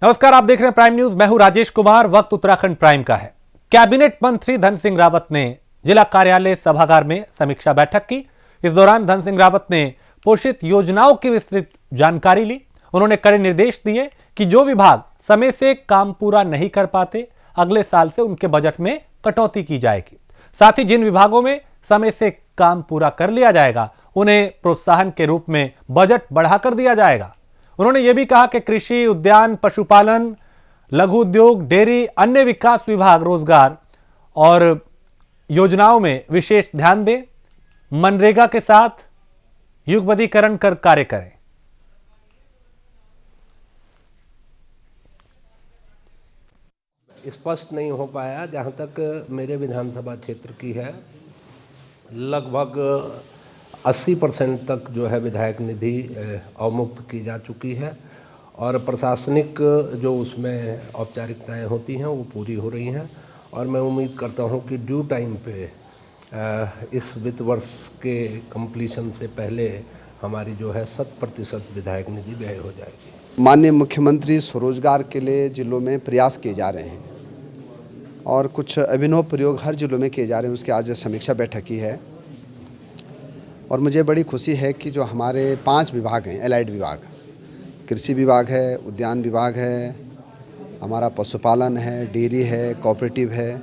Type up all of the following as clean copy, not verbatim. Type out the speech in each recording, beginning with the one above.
नमस्कार, आप देख रहे हैं प्राइम न्यूज। मैं हूं राजेश कुमार। वक्त उत्तराखंड प्राइम का है। कैबिनेट मंत्री धन सिंह रावत ने जिला कार्यालय सभागार में समीक्षा बैठक की। इस दौरान धन सिंह रावत ने पोषित योजनाओं की विस्तृत जानकारी ली। उन्होंने कड़े निर्देश दिए कि जो विभाग समय से काम पूरा नहीं कर पाते, अगले साल से उनके बजट में कटौती की जाएगी। साथ ही जिन विभागों में समय से काम पूरा कर लिया जाएगा, उन्हें प्रोत्साहन के रूप में बजट बढ़ाकर दिया जाएगा। उन्होंने यह भी कहा कि कृषि, उद्यान, पशुपालन, लघु उद्योग, डेयरी, अन्य विकास विभाग रोजगार और योजनाओं में विशेष ध्यान दें। मनरेगा के साथ युगबद्धीकरण कर कार्य करें। स्पष्ट नहीं हो पाया। जहाँ तक मेरे विधानसभा क्षेत्र की है, लगभग 80% तक जो है विधायक निधि अवमुक्त की जा चुकी है और प्रशासनिक जो उसमें औपचारिकताएं होती हैं वो पूरी हो रही हैं। और मैं उम्मीद करता हूं कि ड्यू टाइम पे इस वित्त वर्ष के कंप्लीशन से पहले हमारी जो है 100% विधायक निधि व्यय हो जाएगी। माननीय मुख्यमंत्री स्वरोजगार के लिए जिलों में प्रयास किए जा रहे हैं और कुछ अभिनव प्रयोग हर जिलों में किए जा रहे हैं। उसकी आज समीक्षा बैठक की है और मुझे बड़ी खुशी है कि जो हमारे 5 विभाग हैं, एलाइड विभाग, कृषि विभाग है, उद्यान विभाग है, हमारा पशुपालन है, डेयरी है, कोऑपरेटिव है,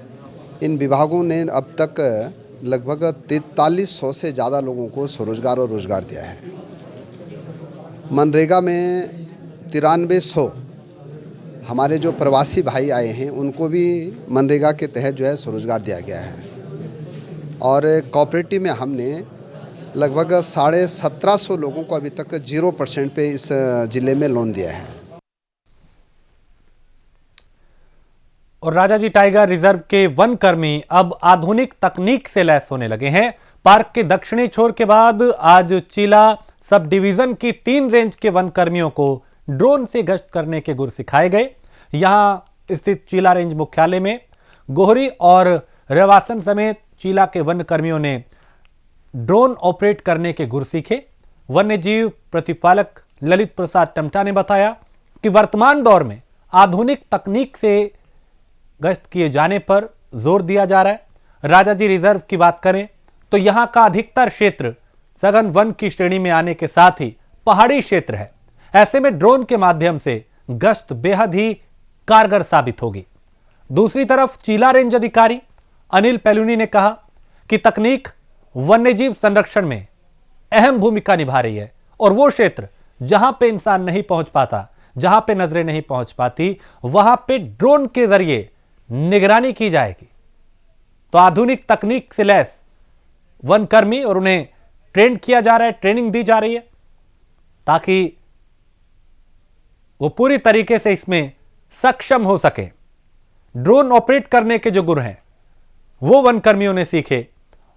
इन विभागों ने अब तक लगभग 4300 से ज़्यादा लोगों को स्वरोजगार और रोजगार दिया है। मनरेगा में 9300 हमारे जो प्रवासी भाई आए हैं उनको भी मनरेगा के तहत जो है स्वरोजगार दिया गया है। और कोऑपरेटिव में हमने लगभग 1750 लोगों को अभी तक 0% पे इस जिले में लोन दिया है। और राजाजी टाइगर रिजर्व के वन कर्मी अब आधुनिक तकनीक से लैस होने लगे हैं। पार्क के दक्षिणी छोर के बाद आज चीला सब डिवीजन की 3 रेंज के वन कर्मियों को ड्रोन से गश्त करने के गुर सिखाए गए। यहां स्थित चीला रेंज मुख्यालय में गोहरी और रेवासन समेत चीला के वन कर्मियों ने ड्रोन ऑपरेट करने के गुर सीखे। वन्य जीव प्रतिपालक ललित प्रसाद टमटा ने बताया कि वर्तमान दौर में आधुनिक तकनीक से गश्त किए जाने पर जोर दिया जा रहा है। राजाजी रिजर्व की बात करें तो यहां का अधिकतर क्षेत्र सघन वन की श्रेणी में आने के साथ ही पहाड़ी क्षेत्र है। ऐसे में ड्रोन के माध्यम से गश्त बेहद ही कारगर साबित होगी। दूसरी तरफ चीला रेंज अधिकारी अनिल पेलुनी ने कहा कि तकनीक वन्यजीव संरक्षण में अहम भूमिका निभा रही है और वो क्षेत्र जहां पे इंसान नहीं पहुंच पाता, जहां पे नजरें नहीं पहुंच पाती, वहां पे ड्रोन के जरिए निगरानी की जाएगी। तो आधुनिक तकनीक से लैस वनकर्मी और उन्हें ट्रेन किया जा रहा है, ट्रेनिंग दी जा रही है ताकि वो पूरी तरीके से इसमें सक्षम हो सके। ड्रोन ऑपरेट करने के जो गुर हैं वो वनकर्मियों ने सीखे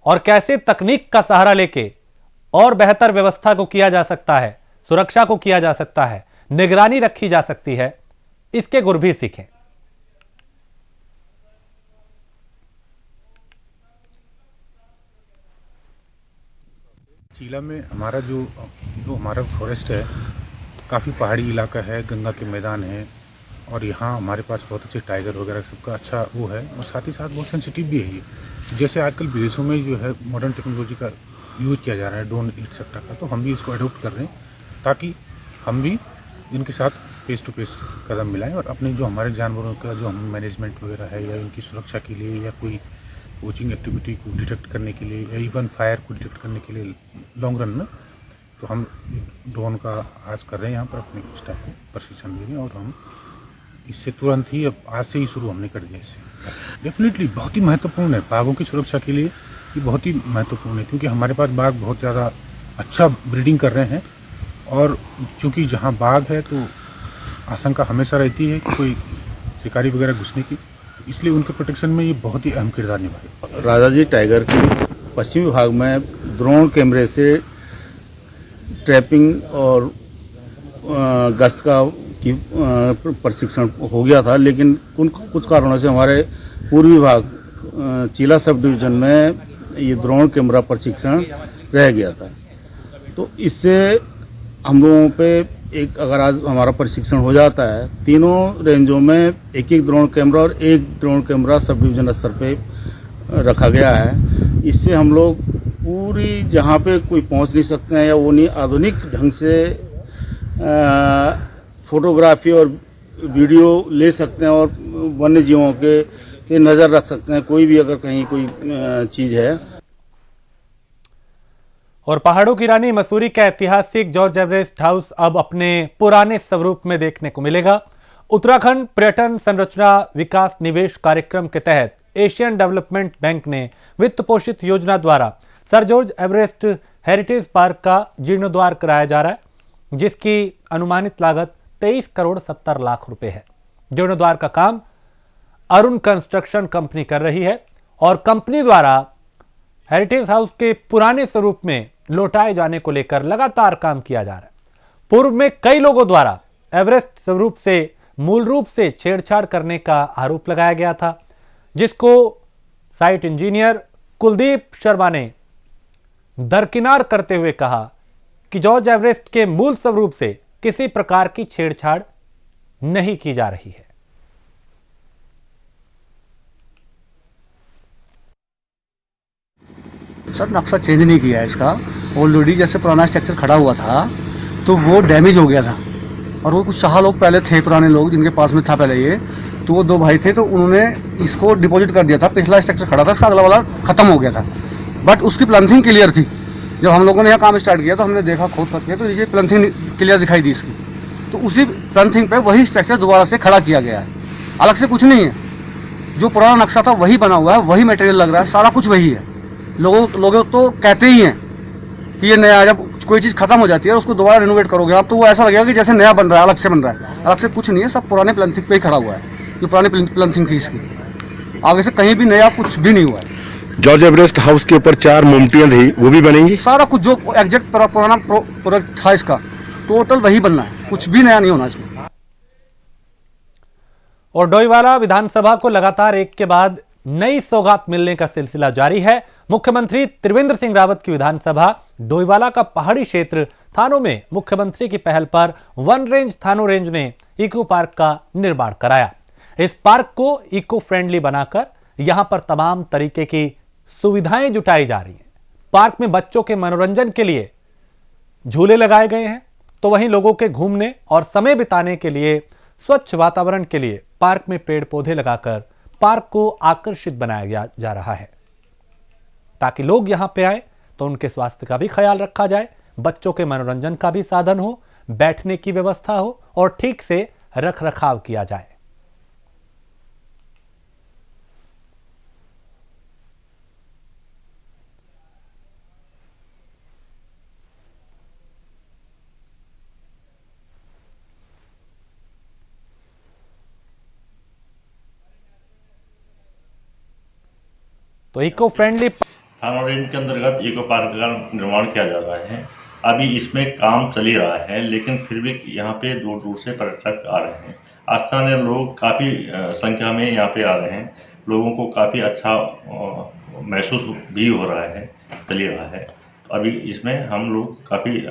और कैसे तकनीक का सहारा लेके और बेहतर व्यवस्था को किया जा सकता है, सुरक्षा को किया जा सकता है, निगरानी रखी जा सकती है, इसके गुर भी सीखें। चीला में हमारा जो हमारा फॉरेस्ट है, काफ़ी पहाड़ी इलाका है, गंगा के मैदान है और यहाँ हमारे पास बहुत अच्छे टाइगर वगैरह सबका अच्छा वो है और साथ ही साथ बहुत सेंसिटिव भी है ये। जैसे आजकल विदेशों में जो है मॉडर्न टेक्नोलॉजी का यूज़ किया जा रहा है, ड्रोन एक्सेट्रा का, तो हम भी इसको अडोप्ट कर रहे हैं ताकि हम भी इनके साथ फेस टू फेस कदम मिलाएं और अपने जो हमारे जानवरों का जो हम मैनेजमेंट वगैरह है या इनकी सुरक्षा के लिए या कोई कोचिंग एक्टिविटी को डिटेक्ट करने के लिए या इवन फायर को डिटेक्ट करने के लिए लॉन्ग रन में, तो हम ड्रोन का आज कर रहे हैं यहाँ पर अपने स्टाफ को प्रशिक्षण दे रहे हैं और हम इससे तुरंत ही अब आज से ही शुरू हमने कर दिया। इससे डेफिनेटली बहुत ही महत्वपूर्ण है बाघों की सुरक्षा के लिए, ये बहुत ही महत्वपूर्ण है क्योंकि हमारे पास बाघ बहुत ज़्यादा अच्छा ब्रीडिंग कर रहे हैं और चूँकि जहाँ बाघ है तो आशंका हमेशा रहती है कि कोई शिकारी वगैरह घुसने की, इसलिए उनके प्रोटेक्शन में ये बहुत ही अहम किरदार निभाएगा। राजाजी टाइगर के पश्चिमी भाग में ड्रोन कैमरे से ट्रैपिंग और गश्त का की प्रशिक्षण हो गया था, लेकिन कुछ कारणों से हमारे पूर्वी भाग चीला सब डिवीज़न में ये ड्रोन कैमरा प्रशिक्षण रह गया था। तो इससे हम लोगों पे एक अगर आज हमारा प्रशिक्षण हो जाता है, तीनों रेंजों में एक एक ड्रोन कैमरा और एक ड्रोन कैमरा सब डिवीजन स्तर पे रखा गया है। इससे हम लोग पूरी जहाँ पे कोई पहुँच नहीं सकते हैं या वो नहीं, आधुनिक ढंग से फोटोग्राफी और वीडियो ले सकते हैं और वन्य जीवों के नज़र रख सकते हैं, कोई भी अगर कहीं कोई चीज़ है। और पहाड़ों की रानी मसूरी का ऐतिहासिक जॉर्ज एवरेस्ट हाउस अब अपने पुराने स्वरूप में देखने को मिलेगा। उत्तराखंड पर्यटन संरचना विकास निवेश कार्यक्रम के तहत एशियन डेवलपमेंट बैंक ने वित्त पोषित योजना द्वारा sir George Everest heritage park का जीर्णोद्धार कराया जा रहा है, जिसकी अनुमानित लागत 23 करोड़ 70 लाख रुपए है। जीर्णोद्धार का काम अरुण कंस्ट्रक्शन कंपनी कर रही है और कंपनी द्वारा हेरिटेज हाउस के पुराने स्वरूप में लौटाए जाने को लेकर लगातार काम किया जा रहा है। पूर्व में कई लोगों द्वारा एवरेस्ट स्वरूप से मूल रूप से छेड़छाड़ करने का आरोप लगाया गया था, जिसको साइट इंजीनियर कुलदीप शर्मा ने दरकिनार करते हुए कहा कि जॉर्ज एवरेस्ट के मूल स्वरूप से किसी प्रकार की छेड़छाड़ नहीं की जा रही है। सर नक्शा चेंज नहीं किया है इसका। ऑलरेडी जैसे पुराना स्ट्रक्चर खड़ा हुआ था तो वो डैमेज हो गया था, और वो कुछ शाह लोग पहले थे, पुराने लोग जिनके पास में था पहले ये, तो वो 2 भाई थे, तो उन्होंने इसको डिपॉजिट कर दिया था। पिछला स्ट्रक्चर खड़ा था, इसका अगला वाला खत्म हो गया था, बट उसकी प्लंथिंग क्लियर थी। जब हम लोगों ने यहाँ काम स्टार्ट किया तो हमने देखा खोद करके, तो नीचे प्लंथिंग क्लियर दिखाई दी इसकी, तो उसी प्लंथिंग पे वही स्ट्रक्चर दोबारा से खड़ा किया गया है। अलग से कुछ नहीं है, जो पुराना नक्शा था वही बना हुआ है, वही मटेरियल लग रहा है, सारा कुछ वही है। लोग तो कहते ही हैं कि ये नया, जब कोई चीज़ खत्म हो जाती है उसको दोबारा रिनोवेट करोगे आप तो वो ऐसा लगेगा कि जैसे नया बन रहा है, अलग से बन रहा है। अलग से कुछ नहीं है, सब पुराने प्लंथिंग पे ही खड़ा हुआ है। जो पुरानी प्लंथिंग थी इसकी, आगे से कहीं भी नया कुछ भी नहीं हुआ है। जॉर्ज एवरेस्ट हाउस के ऊपर 4 मोमटियां थी, वो भी बनेंगी। सारा कुछ जो एग्जैक्ट पुराना प्रोडक्ट था इसका टोटल वही बनना है, कुछ भी नया नहीं होना इसमें। और डोईवाला विधानसभा को लगातार एक के बाद नई सौगात मिलने का सिलसिला जारी है। मुख्यमंत्री त्रिवेंद्र सिंह रावत की विधानसभा डोईवाला का पहाड़ी क्षेत्र थानों में मुख्यमंत्री की पहल पर वन रेंज थानों रेंज ने इको पार्क का निर्माण कराया। इस पार्क को इको फ्रेंडली बनाकर यहां पर तमाम तरीके की सुविधाएं जुटाई जा रही हैं। पार्क में बच्चों के मनोरंजन के लिए झूले लगाए गए हैं, तो वहीं लोगों के घूमने और समय बिताने के लिए स्वच्छ वातावरण के लिए पार्क में पेड़ पौधे लगाकर पार्क को आकर्षित बनाया जा रहा है, ताकि लोग यहां पे आए तो उनके स्वास्थ्य का भी ख्याल रखा जाए, बच्चों के मनोरंजन का भी साधन हो, बैठने की व्यवस्था हो और ठीक से रख रखाव किया जाए। तो इको फ्रेंडली थाना रेंज के अंतर्गत इको पार्क का निर्माण किया जा रहा है। अभी इसमें काम चल ही रहा है, लेकिन फिर भी यहाँ पे दूर दूर से पर्यटक आ रहे हैं। स्थानीय लोग काफ़ी संख्या में यहाँ पे आ रहे हैं। लोगों को काफ़ी अच्छा महसूस भी हो रहा है, चल ही रहा है। अभी इसमें हम लोग काफ़ी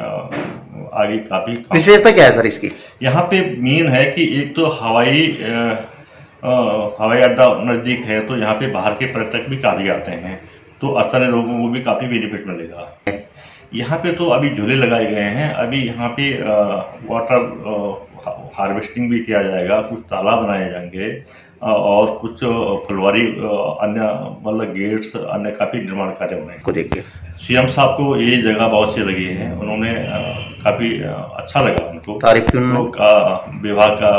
आगे काफ़ी विशेषता क्या है सर इसकी? यहाँ पे मेन है कि एक तो हवाई अड्डा नज़दीक है, तो यहाँ पे बाहर के पर्यटक भी काफ़ी आते हैं, तो स्थानीय लोगों को भी काफ़ी बेनिफिट मिलेगा। यहाँ पे तो अभी झूले लगाए गए हैं। अभी यहाँ पे वाटर हार्वेस्टिंग भी किया जाएगा, कुछ तालाब बनाए जाएंगे और कुछ फुलवारी अन्य मतलब गेट्स अन्य काफ़ी निर्माण कार्य होने को देखिए। सीएम साहब को ये जगह बहुत सी लगी है, उन्होंने काफ़ी अच्छा लगा उनको। तारीफ की विभाग का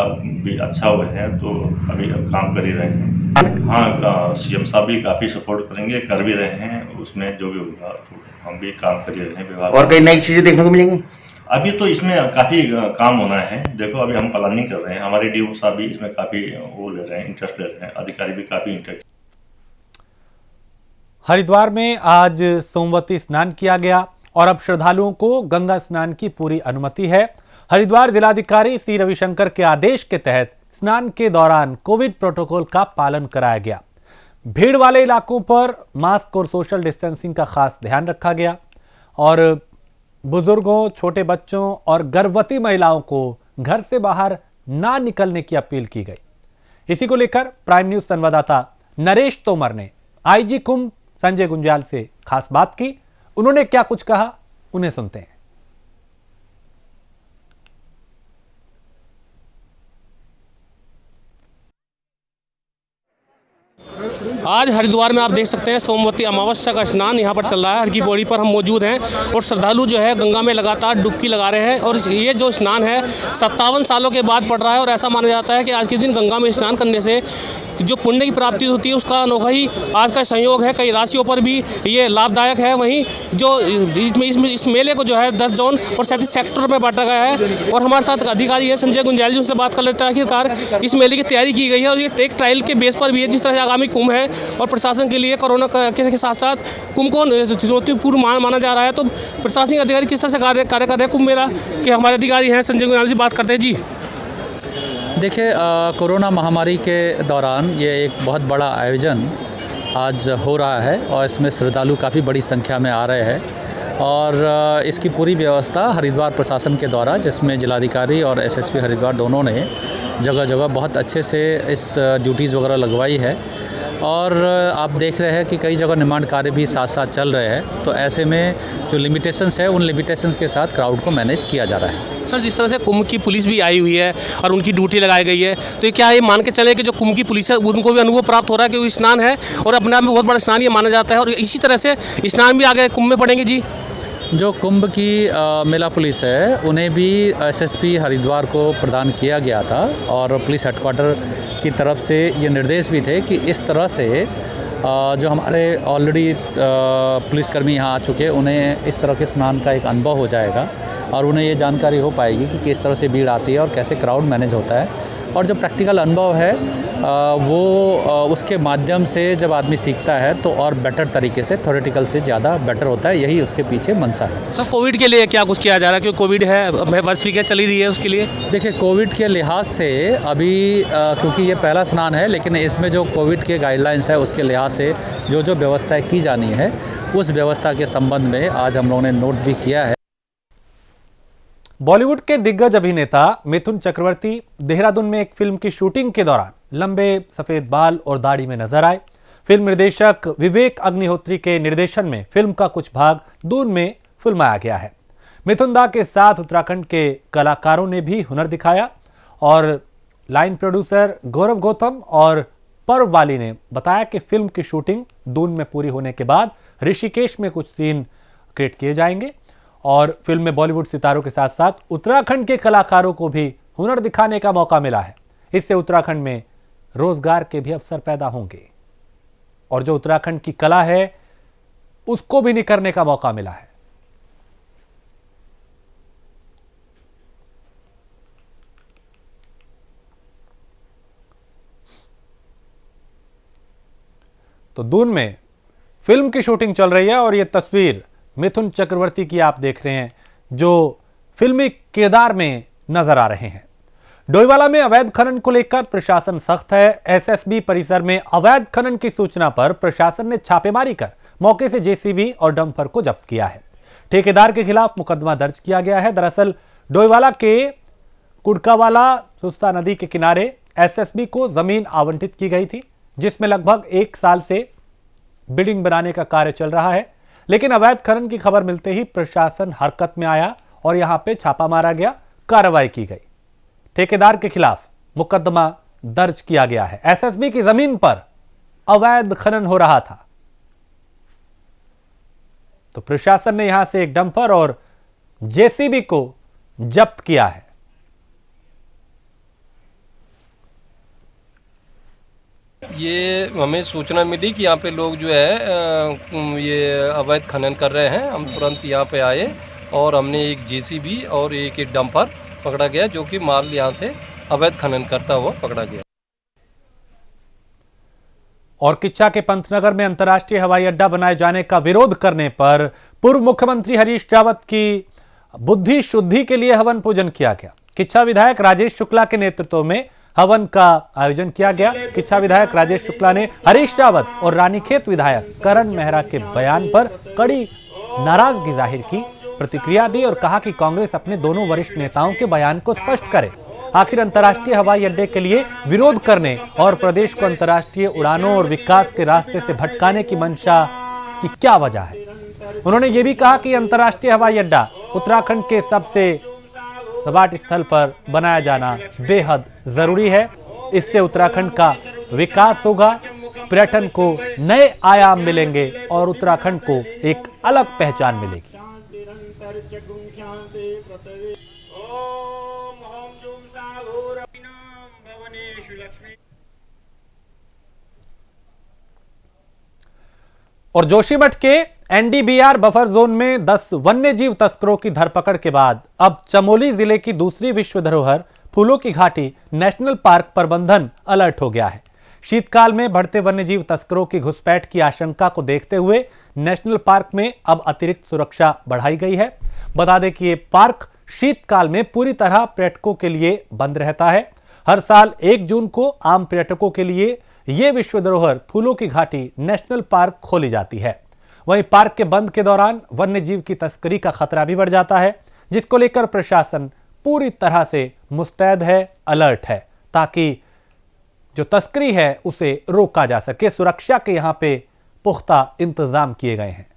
भी अच्छा हुए हैं, तो अभी काम कर ही रहे हैं। हाँ, सीएम साहब भी काफ़ी सपोर्ट करेंगे, कर भी रहे हैं। उसमें जो भी होगा तो हम भी काम कर ही रहे हैं विभाग। और कई नई चीज़ें देखने को मिलेंगी अभी तो इसमें काफ़ी काम होना है। देखो अभी हम प्लानिंग कर रहे हैं, हमारे डीओ साहब भी इसमें काफ़ी वो ले रहे हैं, इंटरेस्ट ले रहे हैं, अधिकारी भी काफ़ी इंटरेस्ट। हरिद्वार में आज सोमवती स्नान किया गया और अब श्रद्धालुओं को गंगा स्नान की पूरी अनुमति है। हरिद्वार जिलाधिकारी सी रविशंकर के आदेश के तहत स्नान के दौरान कोविड प्रोटोकॉल का पालन कराया गया। भीड़ वाले इलाकों पर मास्क और सोशल डिस्टेंसिंग का खास ध्यान रखा गया और बुजुर्गों, छोटे बच्चों और गर्भवती महिलाओं को घर से बाहर ना निकलने की अपील की गई। इसी को लेकर प्राइम न्यूज संवाददाता नरेश तोमर ने आईजी कुंभ संजय गुंजाल से खास बात की। उन्होंने क्या कुछ कहा, उन्हें सुनते हैं। आज हरिद्वार में आप देख सकते हैं सोमवती अमावस्या का स्नान यहाँ पर चल रहा है। हर की पौड़ी पर हम मौजूद हैं और श्रद्धालु जो है गंगा में लगातार डुबकी लगा रहे हैं। और ये जो स्नान है 57 सालों के बाद पड़ रहा है और ऐसा माना जाता है कि आज के दिन गंगा में स्नान करने से जो पुण्य की प्राप्ति होती है उसका अनोखा ही आज का संयोग है। कई राशियों पर भी ये लाभदायक है। वहीं जो इस मेले को जो है 10 जोन और 37 सेक्टर में बांटा गया है। और हमारे साथ अधिकारी है संजय गुंजाल जी, उनसे बात कर लेते हैं आखिरकार इस मेले की तैयारी की गई है और ये टेक ट्रायल के बेस पर भी है। जिस तरह से आगामी कुंभ है और प्रशासन के लिए कोरोना के साथ साथ कुंभ को चुनौतीपूर्ण माना जा रहा है, तो प्रशासनिक अधिकारी किस तरह से कार्य कर रहे हैं कुंभ मेला के हमारे अधिकारी हैं संजय गुंजाल जी, बात करते हैं जी। देखिए, कोरोना महामारी के दौरान ये एक बहुत बड़ा आयोजन आज हो रहा है और इसमें श्रद्धालु काफ़ी बड़ी संख्या में आ रहे हैं और इसकी पूरी व्यवस्था हरिद्वार प्रशासन के द्वारा, जिसमें जिलाधिकारी और एसएसपी हरिद्वार दोनों ने जगह जगह बहुत अच्छे से इस ड्यूटीज़ वगैरह लगवाई है। और आप देख रहे हैं कि कई जगह निर्माण कार्य भी साथ साथ चल रहे हैं, तो ऐसे में जो लिमिटेशंस है उन लिमिटेशंस के साथ क्राउड को मैनेज किया जा रहा है। सर, जिस तरह से कुंभ की पुलिस भी आई हुई है और उनकी ड्यूटी लगाई गई है, तो ये क्या ये मान के चले कि जो कुंभ की पुलिस है उनको भी अनुभव प्राप्त हो रहा है कि स्नान है और अपने आप में बहुत बड़ा स्नान ये माना जाता है और इसी तरह से स्नान भी आगे कुंभ में पड़ेंगे जी। जो कुंभ की मेला पुलिस है उन्हें भी एसएसपी हरिद्वार को प्रदान किया गया था और पुलिस हेडक्वार्टर की तरफ से ये निर्देश भी थे कि इस तरह से जो हमारे ऑलरेडी पुलिसकर्मी यहाँ आ चुके हैं उन्हें इस तरह के स्नान का एक अनुभव हो जाएगा और उन्हें ये जानकारी हो पाएगी कि किस तरह से भीड़ आती है और कैसे क्राउड मैनेज होता है। और जो प्रैक्टिकल अनुभव है वो उसके माध्यम से जब आदमी सीखता है तो और बेटर तरीके से, थ्योरेटिकल से ज़्यादा बेटर होता है। यही उसके पीछे मंशा है। सर, कोविड के लिए क्या कुछ किया जा रहा है, क्योंकि कोविड है वर्षिका चली रही है उसके लिए? देखिए, कोविड के लिहाज से अभी क्योंकि ये पहला स्नान है, लेकिन इसमें जो कोविड के गाइडलाइंस है उसके लिहाज से जो जो व्यवस्थाएँ की जानी है उस व्यवस्था के संबंध में आज हम लोगों ने नोट भी किया है। बॉलीवुड के दिग्गज अभिनेता मिथुन चक्रवर्ती देहरादून में एक फिल्म की शूटिंग के दौरान लंबे सफेद बाल और दाढ़ी में नजर आए। फिल्म निर्देशक विवेक अग्निहोत्री के निर्देशन में फिल्म का कुछ भाग दून में फिल्माया गया है। मिथुन दा के साथ उत्तराखंड के कलाकारों ने भी हुनर दिखाया और लाइन प्रोड्यूसर गौरव गौतम और पर्व बाली ने बताया कि फिल्म की शूटिंग दून में पूरी होने के बाद ऋषिकेश में कुछ सीन क्रिएट किए जाएंगे और फिल्म में बॉलीवुड सितारों के साथ साथ उत्तराखंड के कलाकारों को भी हुनर दिखाने का मौका मिला है। इससे उत्तराखंड में रोजगार के भी अवसर पैदा होंगे और जो उत्तराखंड की कला है उसको भी निखरने का मौका मिला है। तो दून में फिल्म की शूटिंग चल रही है और यह तस्वीर मिथुन चक्रवर्ती की आप देख रहे हैं जो फिल्मी किरदार में नजर आ रहे हैं। डोईवाला में अवैध खनन को लेकर प्रशासन सख्त है। एसएसबी परिसर में अवैध खनन की सूचना पर प्रशासन ने छापेमारी कर मौके से जेसीबी और डंपर को जब्त किया है। ठेकेदार के खिलाफ मुकदमा दर्ज किया गया है। दरअसल डोईवाला के कुड़कावाला सुस्ता नदी के किनारे एसएसबी को जमीन आवंटित की गई थी, जिसमें लगभग 1 साल से बिल्डिंग बनाने का कार्य चल रहा है। लेकिन अवैध खनन की खबर मिलते ही प्रशासन हरकत में आया और यहां पे छापा मारा गया, कार्रवाई की गई। ठेकेदार के खिलाफ मुकदमा दर्ज किया गया है। एसएसबी की जमीन पर अवैध खनन हो रहा था तो प्रशासन ने यहां से एक डंपर और जेसीबी को जब्त किया है। ये हमें सूचना मिली कि यहाँ पे लोग जो है ये अवैध खनन कर रहे हैं। हम तुरंत यहाँ पे आए और हमने एक जेसीबी और एक डंपर पकड़ा गया जो कि माल यहाँ से अवैध खनन करता हुआ पकड़ा गया। और किच्चा के पंतनगर में अंतर्राष्ट्रीय हवाई अड्डा बनाए जाने का विरोध करने पर पूर्व मुख्यमंत्री हरीश रावत की बुद्धि शुद्धि के लिए हवन पूजन किया गया। किच्चा विधायक राजेश शुक्ला के नेतृत्व में हवन का आयोजन किया गया। किच्चा विधायक राजेश शुक्ला ने हरीश रावत और रानीखेत विधायक करण मेहरा के बयान पर कड़ी नाराजगी जाहिर की। प्रतिक्रिया दी और कहा कि कांग्रेस अपने दोनों वरिष्ठ नेताओं के बयान को स्पष्ट करे। आखिर अंतर्राष्ट्रीय हवाई अड्डे के लिए विरोध करने और प्रदेश को अंतर्राष्ट्रीय उड़ानों और विकास के रास्ते से भटकाने की मंशा की क्या वजह है। उन्होंने ये भी कहा कि अंतर्राष्ट्रीय हवाई अड्डा उत्तराखंड के सबसे सपाट स्थल पर बनाया जाना बेहद जरूरी है। इससे उत्तराखंड का विकास होगा, पर्यटन को नए आयाम मिलेंगे और उत्तराखंड को एक अलग पहचान मिलेगी। और जोशीमठ के एनडीबीआर बफर जोन में 10 वन्यजीव तस्करों की धरपकड़ के बाद अब चमोली जिले की दूसरी विश्व धरोहर फूलों की घाटी नेशनल पार्क प्रबंधन अलर्ट हो गया है। शीतकाल में बढ़ते वन्यजीव तस्करों की घुसपैठ की आशंका को देखते हुए नेशनल पार्क में अब अतिरिक्त सुरक्षा बढ़ाई गई है। बता दें कि ये पार्क शीतकाल में पूरी तरह पर्यटकों के लिए बंद रहता है। हर साल 1 जून को आम पर्यटकों के लिए ये विश्व धरोहर फूलों की घाटी नेशनल पार्क खोली जाती है। वहीं पार्क के बंद के दौरान वन्यजीव की तस्करी का खतरा भी बढ़ जाता है, जिसको लेकर प्रशासन पूरी तरह से मुस्तैद है, अलर्ट है, ताकि जो तस्करी है उसे रोका जा सके। सुरक्षा के यहां पे पुख्ता इंतजाम किए गए हैं।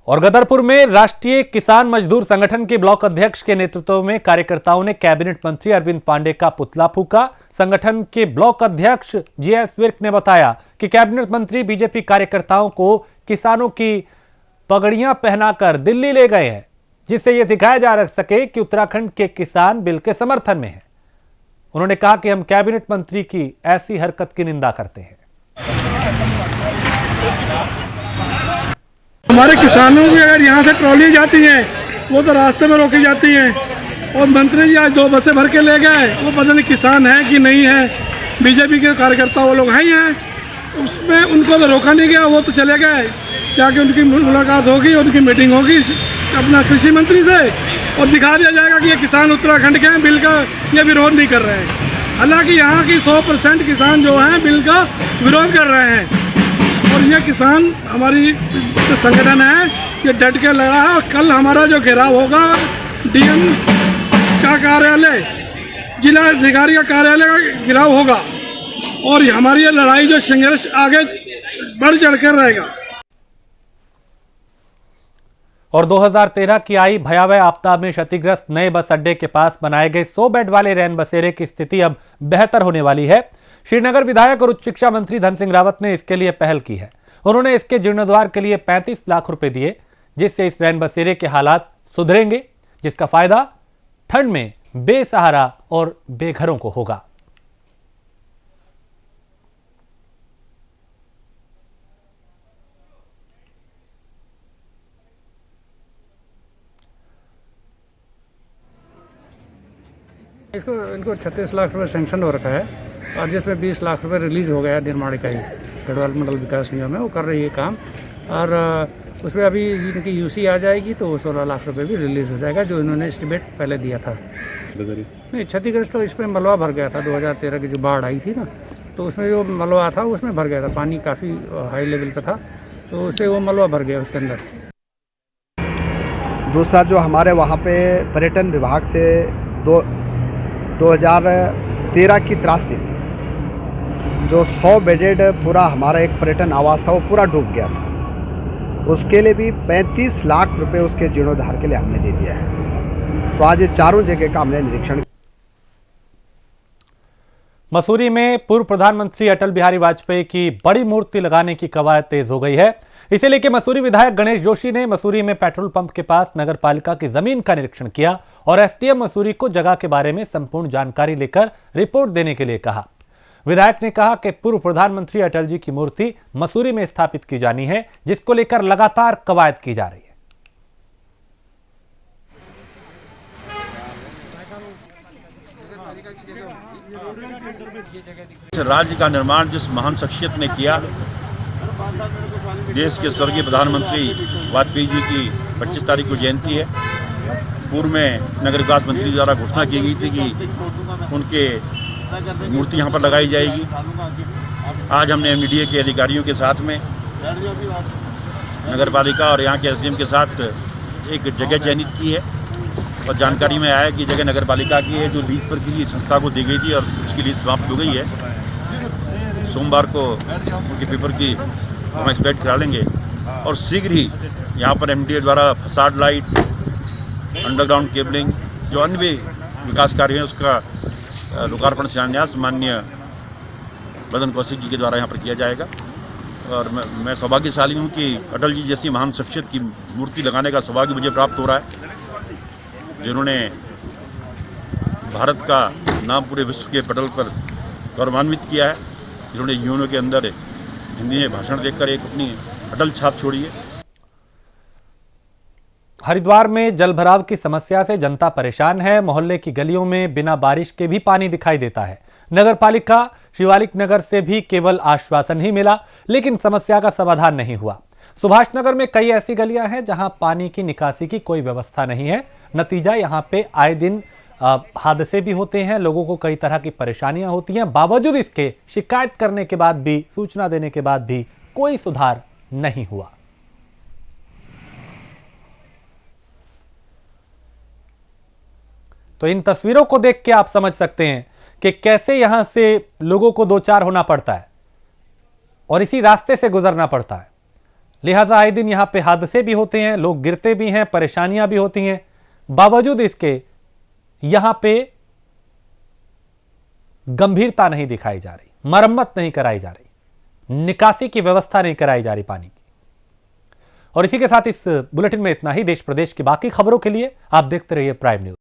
और गदरपुर में राष्ट्रीय किसान मजदूर संगठन के ब्लॉक अध्यक्ष के नेतृत्व में कार्यकर्ताओं ने कैबिनेट मंत्री अरविंद पांडे का पुतला फूंका। संगठन के ब्लॉक अध्यक्ष जीएस विर्क ने बताया कि कैबिनेट मंत्री बीजेपी कार्यकर्ताओं को किसानों की पगड़ियां पहनाकर दिल्ली ले गए हैं, जिससे यह दिखाया जा सके कि उत्तराखंड के किसान बिल के समर्थन में हैं। उन्होंने कहा कि हम कैबिनेट मंत्री की ऐसी हरकत की निंदा करते हैं। हमारे किसानों की अगर यहाँ से ट्रॉली जाती है वो तो रास्ते में रोकी जाती है, और मंत्री जी आज 2 बसें भर के ले गए। वो पता नहीं किसान है कि नहीं है, बीजेपी के कार्यकर्ता वो लोग हैं ही हैं, उसमें उनको तो रोका नहीं गया, वो तो चले गए। जाके उनकी मुलाकात होगी, उनकी मीटिंग होगी अपना कृषि मंत्री से, और दिखा दिया जाएगा कि ये किसान उत्तराखंड के हैं, बिल का ये विरोध नहीं कर रहे हैं। हालांकि यहाँ की 100% किसान जो हैं बिल का विरोध कर रहे हैं, और ये किसान हमारी संगठन है, ये डट के लड़ा है। और कल हमारा जो घेराव होगा डीएम का कार्यालय, जिला अधिकारी का कार्यालय का घेराव होगा, और हमारी ये लड़ाई जो संघर्ष आगे बढ़ चढ़कर रहेगा। और 2013 की आई भयावह आपदा में क्षतिग्रस्त नए बस अड्डे के पास बनाए गए 100 बेड वाले रैन बसेरे की स्थिति अब बेहतर होने वाली है। श्रीनगर विधायक और उच्च शिक्षा मंत्री धन सिंह रावत ने इसके लिए पहल की है। उन्होंने इसके जीर्णोद्धार के लिए 35 लाख रुपए दिए, जिससे इस रैन बसेरे के हालात सुधरेंगे, जिसका फायदा ठंड में बेसहारा और बेघरों को होगा। इनको 36 लाख रुपए सैंक्शन हो रखा है, और जिसमें 20 लाख रुपए रिलीज हो गया है निर्माण इकाई डेवलपमेंटल विकास निगम में, वो कर रही है काम। और उसमें अभी इनकी यूसी आ जाएगी तो 16 लाख रुपए भी रिलीज हो जाएगा, जो इन्होंने एस्टिमेट पहले दिया था। नहीं, क्षतिग्रस्त तो इसमें मलबा भर गया था 2013 की जो बाढ़ आई थी ना, तो उसमें जो मलबा था उसमें भर गया था, पानी काफ़ी हाई लेवल का था, तो उससे वो मलबा भर गया उसके अंदर। दूसरा जो हमारे वहाँ पे पर्यटन विभाग से 2013 की त्रासदी थी, जो 100 बेडेड पूरा हमारा एक पर्यटन आवास था वो पूरा डूब गया था। उसके लिए भी 35 लाख रुपए उसके जीर्णोद्धार के लिए हमने दे दिया है। तो आज ये चारों जगह का हमने निरीक्षण। मसूरी में पूर्व प्रधानमंत्री अटल बिहारी वाजपेयी की बड़ी मूर्ति लगाने की कवायद तेज हो गई है। इसे लेकर मसूरी विधायक गणेश जोशी ने मसूरी में पेट्रोल पंप के पास नगर पालिका की जमीन का निरीक्षण किया और एसडीएम मसूरी को जगह के बारे में संपूर्ण जानकारी लेकर रिपोर्ट देने के लिए कहा। विधायक ने कहा कि पूर्व प्रधानमंत्री अटल जी की मूर्ति मसूरी में स्थापित की जानी है, जिसको लेकर लगातार कवायद की जा रही है। राज्य का निर्माण जिस महान शख्सियत ने किया, देश के स्वर्गीय प्रधानमंत्री वाजपेयी जी की 25 तारीख को जयंती है। पूर्व में नगर विकास मंत्री द्वारा घोषणा की गई थी कि उनके मूर्ति यहाँ पर लगाई जाएगी, आज हमने एमडीए के अधिकारियों के साथ में नगर पालिका और यहाँ के एसडीएम के साथ एक जगह चयनित की है और जानकारी में आया कि जगह नगर पालिका की है जो लीज पर किसी संस्था को दी गई थी और उसकी लीज समाप्त हो गई है। सोमवार को उनके पेपर की हम एक्सपेक्ट करा लेंगे और शीघ्र ही यहाँ पर एमडीए द्वारा फसाड लाइट, अंडरग्राउंड केबलिंग, जो अन्य भी विकास कार्य है उसका लोकार्पण शिलान्यास माननीय मदन कौशिक जी के द्वारा यहाँ पर किया जाएगा। और मैं सौभाग्यशाली हूँ कि अटल जी जैसी महान शख्सियत की मूर्ति लगाने का सौभाग्य मुझे प्राप्त हो रहा है, जिन्होंने भारत का नाम पूरे विश्व के पटल पर गौरवान्वित किया है, जिन्होंने यूएनओ के अंदर हिंदी में भाषण देकर एक अपनी अटल छाप छोड़ी है। हरिद्वार में जलभराव की समस्या से जनता परेशान है। मोहल्ले की गलियों में बिना बारिश के भी पानी दिखाई देता है। नगर पालिका शिवालिक नगर से भी केवल आश्वासन ही मिला, लेकिन समस्या का समाधान नहीं हुआ। सुभाष नगर में कई ऐसी गलियां हैं जहां पानी की निकासी की कोई व्यवस्था नहीं है। नतीजा यहां पे आए दिन हादसे भी होते हैं, लोगों को कई तरह की परेशानियां होती हैं। बावजूद इसके शिकायत करने के बाद भी, सूचना देने के बाद भी कोई सुधार नहीं हुआ। तो इन तस्वीरों को देख के आप समझ सकते हैं कि कैसे यहां से लोगों को दो चार होना पड़ता है और इसी रास्ते से गुजरना पड़ता है। लिहाजा आए दिन यहां पे हादसे भी होते हैं, लोग गिरते भी हैं, परेशानियां भी होती हैं। बावजूद इसके यहां पे गंभीरता नहीं दिखाई जा रही, मरम्मत नहीं कराई जा रही, निकासी की व्यवस्था नहीं कराई जा रही पानी की। और इसी के साथ इस बुलेटिन में इतना ही। देश प्रदेश की बाकी खबरों के लिए आप देखते रहिए प्राइम न्यूज।